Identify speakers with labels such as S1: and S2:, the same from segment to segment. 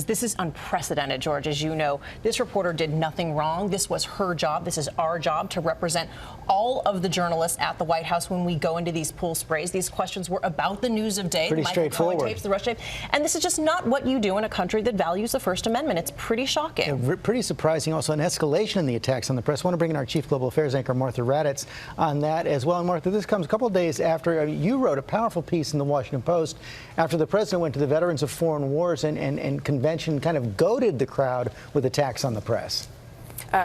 S1: This is unprecedented, George, as you know. This reporter did nothing wrong. This was her job. This is our job to represent all of the journalists at the White House when we go into these pool sprays. These questions were about the news of day.
S2: Pretty straightforward.
S1: Tapes, the Rush tape. And this is just not what you do in a country that values the First Amendment. It's pretty shocking.
S2: Yeah, pretty surprising. Also, an escalation in the attacks on the press. I want to bring in our Chief Global Affairs anchor, Martha Raddatz, on that as well. And Martha, this comes a couple of days after you wrote a powerful piece in the Washington Post after the president went to the Veterans of Foreign Wars and convention, kind of goaded the crowd with attacks on the press.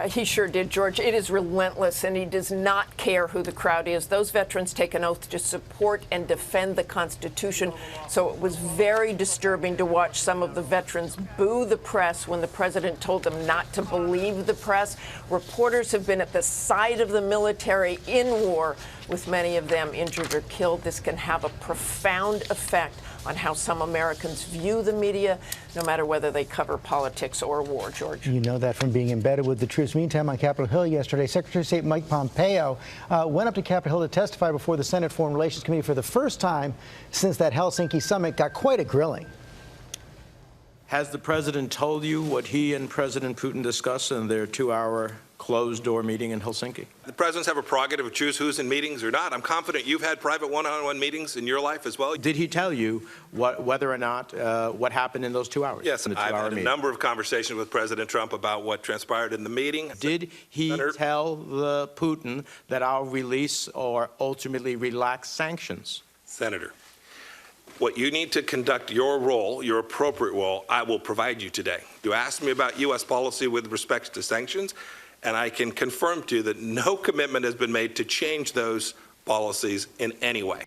S3: He sure did, George. It is relentless, and he does not care who the crowd is. Those veterans take an oath to support and defend the Constitution. So it was very disturbing to watch some of the veterans boo the press when the president told them not to believe the press. Reporters have been at the side of the military in war, with many of them injured or killed. This can have a profound effect on how some Americans view the media, no matter whether they cover politics or war, George.
S2: You know that from being embedded with the troops. Meantime, on Capitol Hill yesterday, Secretary of State Mike Pompeo went up to Capitol Hill to testify before the Senate Foreign Relations Committee for the first time since that Helsinki summit. Got quite a grilling.
S4: Has the president told you what he and President Putin discussed in their 2-hour closed-door meeting in Helsinki?
S5: The presidents have a prerogative to choose who's in meetings or not. I'm confident you've had private one-on-one meetings in your life as well.
S4: Did he tell you whether or not what happened in those 2 hours?
S5: Yes, I've had a number of conversations with President Trump about what transpired in the meeting.
S4: Did he tell Putin that I'll release or ultimately relax sanctions?
S5: Senator, what you need to conduct your role, your appropriate role, I will provide you today. You asked me about U.S. policy with respect to sanctions, and I can confirm to you that no commitment has been made to change those policies in any way.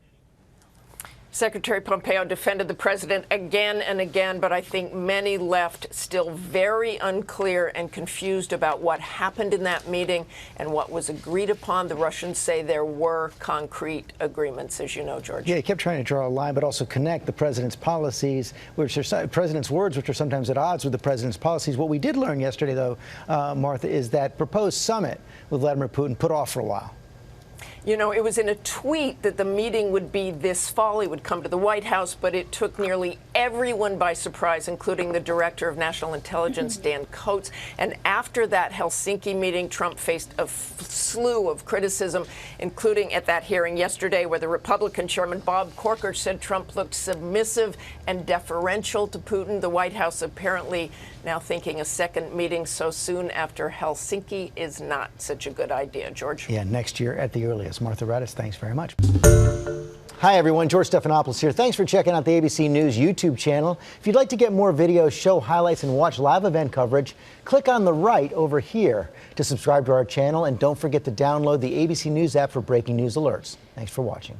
S3: Secretary Pompeo defended the president again and again, but I think many left still very unclear and confused about what happened in that meeting and what was agreed upon. The Russians say there were concrete agreements, as you know, George.
S2: Yeah, he kept trying to draw a line, but also connect the president's policies, which are president's words, which are sometimes at odds with the president's policies. What we did learn yesterday, though, Martha, is that proposed summit with Vladimir Putin put off for a while.
S3: You know, it was in a tweet that the meeting would be this fall. He would come to the White House, but it took nearly everyone by surprise, including the Director of National Intelligence, Dan Coats. And after that Helsinki meeting, Trump faced a slew of criticism, including at that hearing yesterday where the Republican Chairman Bob Corker said Trump looked submissive and deferential to Putin. The White House apparently now thinking a second meeting so soon after Helsinki is not such a good idea, George.
S2: Yeah, next year at the earliest. Martha Raddatz, thanks very much. Hi, everyone. George Stephanopoulos here. Thanks for checking out the ABC News YouTube channel. If you'd like to get more videos, show highlights, and watch live event coverage, click on the right over here to subscribe to our channel. And don't forget to download the ABC News app for breaking news alerts. Thanks for watching.